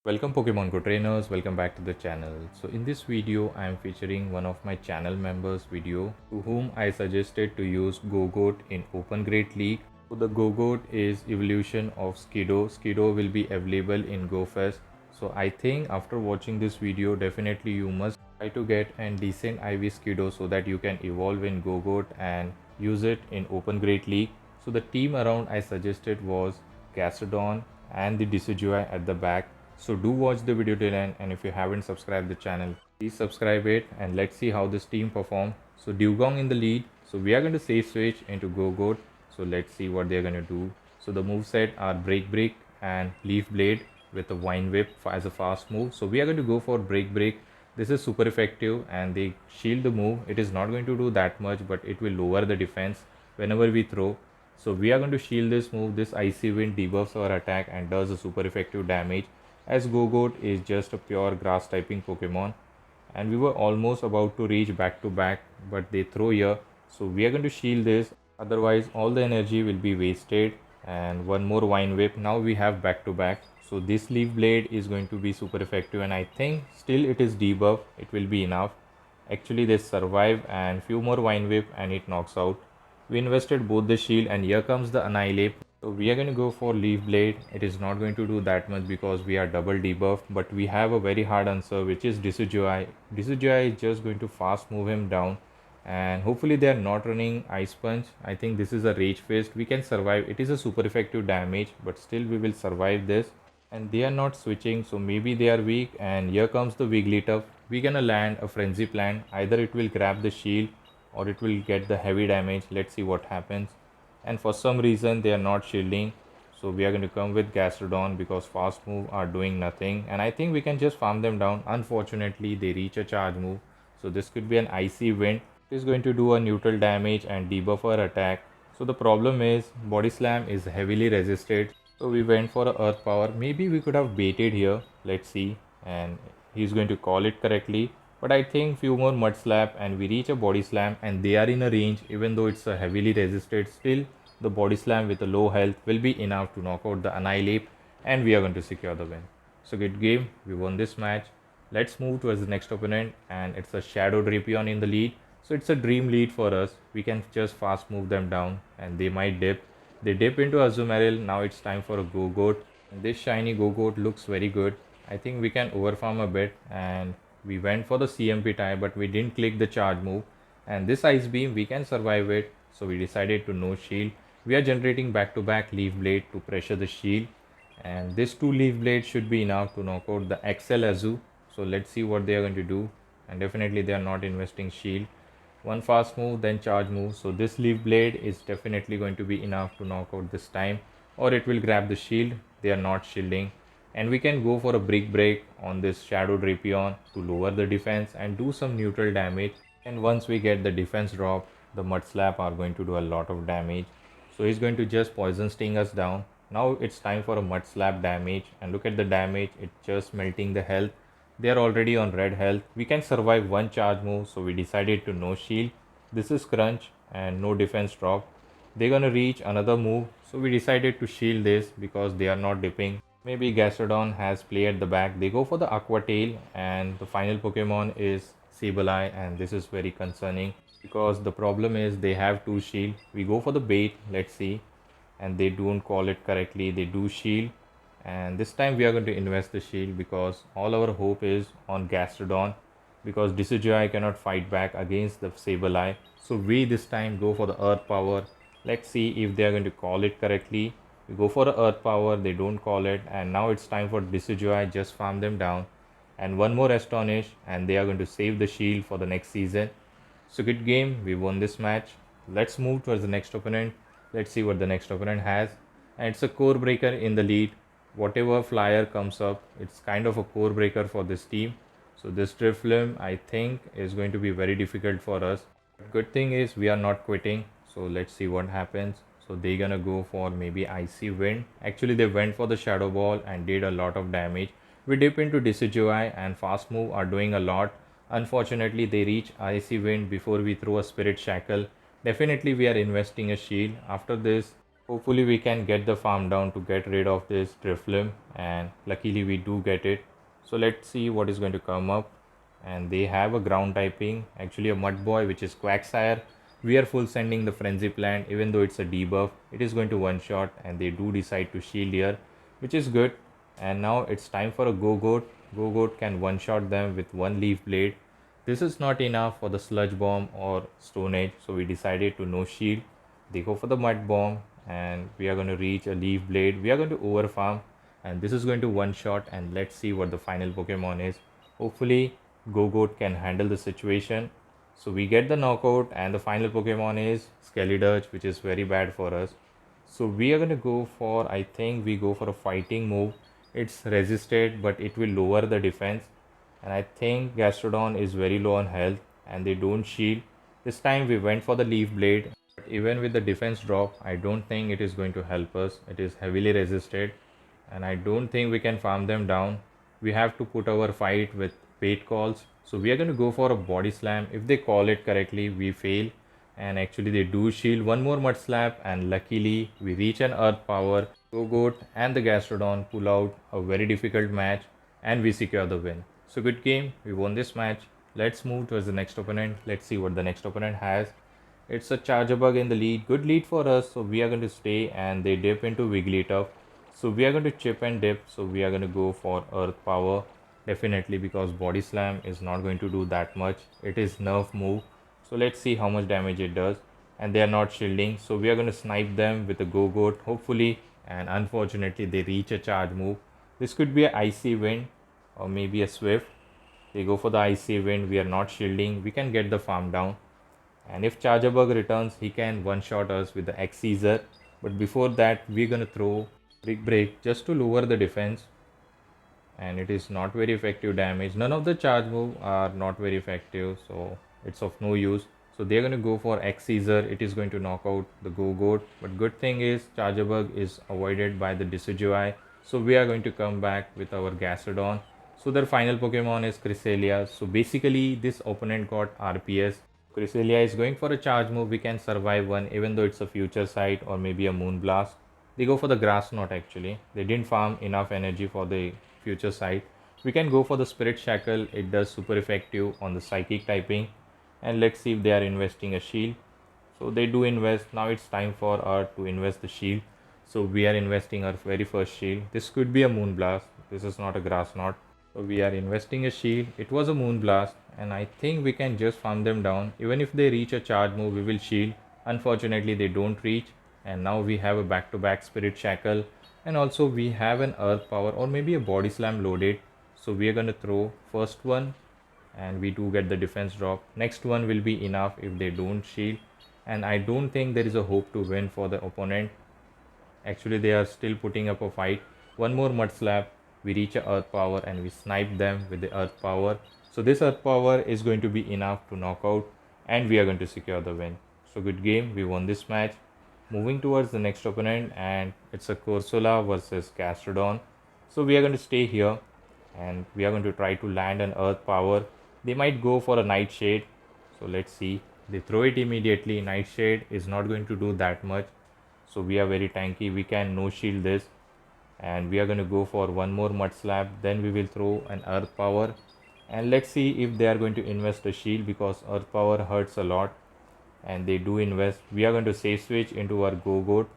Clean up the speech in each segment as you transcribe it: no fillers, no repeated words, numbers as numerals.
Welcome Pokemon Go trainers, welcome back to the channel. So in this video I am featuring one of my channel members video to whom I suggested to use Gogoat in Open Great League. So the Gogoat is evolution of Skiddo. Skiddo will be available in GoFest. So I think after watching this video definitely you must try to get a decent IV Skiddo so that you can evolve in Gogoat and use it in Open Great League. So the team around I suggested was Gastrodon and the Decidueye at the back. So do watch the video till end, and if you haven't subscribed the channel, please subscribe it and let's see how this team perform. So Dewgong in the lead. So we are going to safe switch into Gogoat. So let's see what they are going to do. So the moveset are Break Break and Leaf Blade with a Vine Whip as a fast move. So we are going to go for Break Break. This is super effective and they shield the move. It is not going to do that much, but it will lower the defense whenever we throw. So we are going to shield this move. This Icy Wind debuffs our attack and does a super effective damage, as Gogoat is just a pure grass typing Pokemon. And we were almost about to reach back to back, but they throw here. So we are going to shield this, otherwise all the energy will be wasted. And one more Vine Whip. Now we have back to back. So this Leaf Blade is going to be super effective, and I think still it is debuff. It will be enough. Actually they survive, and few more Vine Whip and it knocks out. We invested both the shield, and here comes the Annihilate. So we are going to go for Leaf Blade. It is not going to do that much because we are double debuffed, but we have a very hard answer, which is Decidueye. Decidueye is just going to fast move him down, and hopefully they are not running Ice Punch. I think this is a Rage Fist. We can survive. It is a super effective damage, but still we will survive this. And they are not switching, so maybe they are weak. And here comes the Wigglytuff. We're gonna land a Frenzy Plant. Either it will grab the shield or it will get the heavy damage. Let's see what happens. And for some reason they are not shielding, so we are going to come with Gastrodon because fast move are doing nothing, and I think we can just farm them down. Unfortunately they reach a charge move, so this could be an Icy Wind. It is going to do a neutral damage and debuff our attack. So the problem is Body Slam is heavily resisted, so we went for a Earth Power. Maybe we could have baited here, let's see. And he's going to call it correctly, but I think few more Mud Slap and we reach a Body Slam, and they are in a range. Even though it's a heavily resisted, still the Body Slam with a low health will be enough to knock out the Annihilate, and we are going to secure the win. So good game, we won this match. Let's move towards the next opponent, and it's a Shadow Drapion in the lead. So it's a dream lead for us. We can just fast move them down and they might dip. They dip into Azumarill. Now it's time for a Gogoat. And this shiny Gogoat looks very good. I think we can overfarm a bit, and we went for the CMP tie, but we didn't click the charge move. And this Ice Beam, we can survive it. So we decided to no shield. We are generating back to back Leaf Blade to pressure the shield. And this two Leaf Blade should be enough to knock out the XL Azu. So let's see what they are going to do. And definitely they are not investing shield. One fast move, then charge move. So this Leaf Blade is definitely going to be enough to knock out this time. Or it will grab the shield. They are not shielding. And we can go for a Brick Break on this Shadow Drapion to lower the defense and do some neutral damage. And once we get the defense drop, the Mud Slap are going to do a lot of damage. So he's going to just Poison Sting us down. Now it's time for a Mud Slap damage, and look at the damage. It's just melting the health. They are already on red health. We can survive one charge move, so we decided to no shield. This is Crunch and no defense drop. They're gonna reach another move, so we decided to shield this because they are not dipping. Maybe Gastrodon has play at the back. They go for the Aqua Tail, and the final Pokemon is Sableye, and this is very concerning because the problem is they have two shield. We go for the bait, let's see, and they don't call it correctly. They do shield, and this time we are going to invest the shield because all our hope is on Gastrodon, because Decidueye cannot fight back against the Sableye. So we this time go for the Earth Power. Let's see if they are going to call it correctly. We go for a Earth Power, they don't call it, and now it's time for Decidueye. Just farm them down, and one more Astonish, and they are going to save the shield for the next season. So good game, we won this match. Let's move towards the next opponent. Let's see what the next opponent has. And it's a Core Breaker in the lead. Whatever flyer comes up, it's kind of a core breaker for this team. So this Drifloon, I think, is going to be very difficult for us. Good thing is we are not quitting. So let's see what happens. So they're gonna go for maybe Icy Wind. Actually they went for the Shadow Ball and did a lot of damage. We dip into Decidueye and Fast Move are doing a lot. Unfortunately they reach Icy Wind before we throw a Spirit Shackle. Definitely we are investing a shield. After this Hopefully we can get the farm down to get rid of this Drifloon, and luckily we do get it. So let's see what is going to come up. And they have a ground typing, actually a Mud Boy, which is Quagsire. We are full sending the Frenzy Plant, even though it's a debuff. It is going to one shot, and they do decide to shield here, which is good. And now it's time for a Go-Goat. Go-Goat can one shot them with one Leaf Blade. This is not enough for the Sludge Bomb or Stone Edge, so we decided to no shield. They go for the Mud Bomb, and we are going to reach a Leaf Blade. We are going to overfarm, and this is going to one shot, and let's see what the final Pokemon is. Hopefully Go-Goat can handle the situation. So we get the knockout, and the final Pokemon is Skeledirge, which is very bad for us. So we are going to go for, I think we go for a fighting move. It's resisted, but it will lower the defense. And I think Gastrodon is very low on health, and they don't shield. This time we went for the Leaf Blade. But even with the defense drop, I don't think it is going to help us. It is heavily resisted, and I don't think we can farm them down. We have to put our fight with bait calls. So we are going to go for a body slam. If they call it correctly, we fail. And actually they do shield. One more mud slap, and luckily we reach an earth power. Go-Goat and the Gastrodon pull out a very difficult match, and we secure the win. So good game. We won this match. Let's move towards the next opponent. Let's see what the next opponent has. It's a Charjabug in the lead. Good lead for us. So we are going to stay, and they dip into Wigglytuff. So we are going to chip and dip. So we are going to go for Earth Power. Definitely, because Body Slam is not going to do that much. It is nerf move. So let's see how much damage it does. And they are not shielding. So we are going to snipe them with a Go-Goat, hopefully. And unfortunately, they reach a charge move. This could be an Icy Wind or maybe a Swift. They go for the Icy Wind. We are not shielding. We can get the farm down. And if Charjabug returns, he can one-shot us with the X-Caesar. But before that, we're going to throw Brick Break just to lower the defense. And it is not very effective damage. None of the charge move are not very effective, so it's of no use. So they're going to go for X-Caesar. It is going to knock out the Go-Goat. But good thing is Charjabug is avoided by the Decidueye. So we are going to come back with our Gastrodon. So their final Pokemon is Cresselia. So basically this opponent got RPS. Cresselia is going for a charge move. We can survive one, even though it's a future sight or maybe a Moonblast. They go for the Grass Knot actually. They didn't farm enough energy for the future sight. We can go for the Spirit Shackle. It does super effective on the Psychic typing. And let's see if they are investing a shield. So they do invest. Now it's time for us to invest the shield. So we are investing our very first shield. This could be a Moonblast. This is not a Grass Knot. So we are investing a shield. It was a Moonblast, and I think we can just farm them down. Even if they reach a charge move, we will shield. Unfortunately, they don't reach, and now we have a back-to-back Spirit Shackle, and also we have an Earth Power or maybe a Body Slam loaded. So we are going to throw first one, and we do get the defense drop. Next one will be enough if they don't shield, and I don't think there is a hope to win for the opponent. Actually, they are still putting up a fight. One more Mud Slap. We reach a Earth Power, and we snipe them with the Earth Power. So this Earth Power is going to be enough to knock out, and we are going to secure the win. So good game. We won this match. Moving towards the next opponent, and it's a Corsola versus Gastrodon. So we are going to stay here, and we are going to try to land an Earth Power. They might go for a Nightshade. So let's see. They throw it immediately. Nightshade is not going to do that much. So we are very tanky. We can no shield this, and we are going to go for one more Mud Slap. Then we will throw an Earth Power, and let's see if they are going to invest a shield, because Earth Power hurts a lot, and they do invest. We are going to safe switch into our Go-Goat,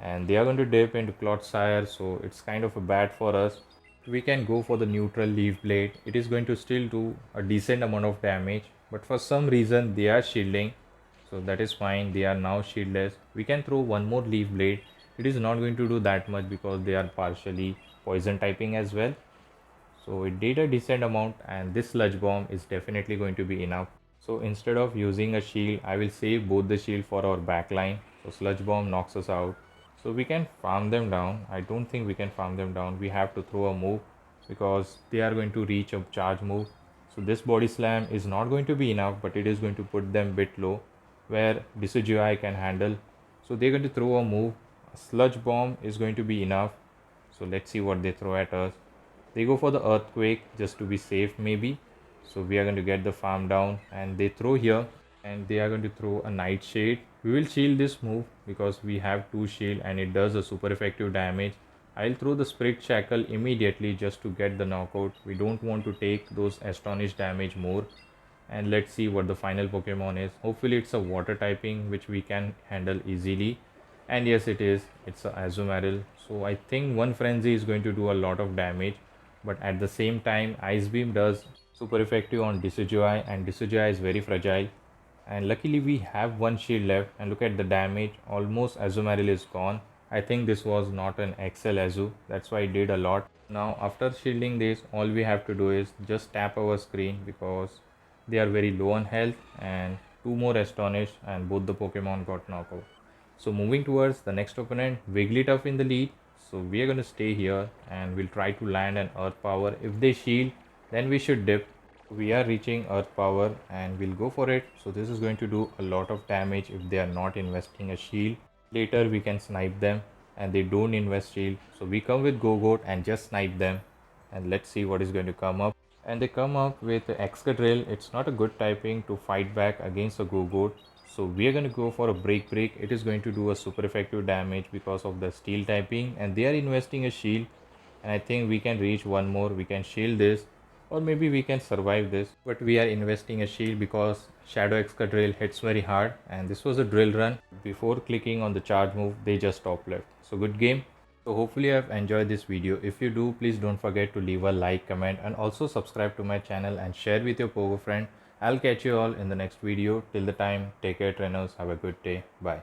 and they are going to dip into Clodsire, so it's kind of a bad for us. We can go for the neutral Leaf Blade. It is going to still do a decent amount of damage, but for some reason they are shielding, so that is fine. They are now shieldless. We can throw one more Leaf Blade. It is not going to do that much because they are partially poison typing as well. So it did a decent amount, and this Sludge Bomb is definitely going to be enough. So instead of using a shield, I will save both the shield for our backline. So Sludge Bomb knocks us out. So we can farm them down. I don't think we can farm them down. We have to throw a move because they are going to reach a charge move. So this Body Slam is not going to be enough, but it is going to put them a bit low where Decidueye can handle. So they're going to throw a move. A Sludge Bomb is going to be enough. So let's see what they throw at us. They go for the Earthquake just to be safe maybe. So we are going to get the farm down, and they throw here. and they are going to throw a Nightshade. We will shield this move because we have 2 shield and it does a super effective damage. I'll throw the Spirit Shackle immediately just to get the knockout. We don't want to take those Astonish damage more. And let's see what the final Pokemon is. Hopefully it's a water typing which we can handle easily. And yes, it is. It's a Azumarill. So I think one Frenzy is going to do a lot of damage. But at the same time, Ice Beam does super effective on Decidueye, and Decidueye is very fragile. And luckily we have one shield left, and look at the damage. Almost Azumarill is gone. I think this was not an XL Azu. That's why it did a lot. Now after shielding this, all we have to do is just tap our screen because they are very low on health, and 2 more Astonished and both the Pokemon got knocked out. So moving towards the next opponent, Wigglytuff in the lead. So we are going to stay here and we'll try to land an Earth Power. If they shield, then we should dip. We are reaching Earth Power and we'll go for it. So this is going to do a lot of damage if they are not investing a shield. Later we can snipe them and they don't invest shield. So we come with Gogoat and just snipe them, and let's see what is going to come up. And they come up with Excadrill. It's not a good typing to fight back against a Gogoat. So we are going to go for a Break. It is going to do a super effective damage because of the steel typing, and they are investing a shield, and I think we can reach one more. We can shield this, or maybe we can survive this, but we are investing a shield because Shadow Excadrill hits very hard, and this was a drill run. Before clicking on the charge move, they just top left. So good game. So hopefully you have enjoyed this video. If you do, please don't forget to leave a like, comment, and also subscribe to my channel and share with your Pogo friend. I'll catch you all in the next video. Till the time, take care trainers. Have a good day. Bye.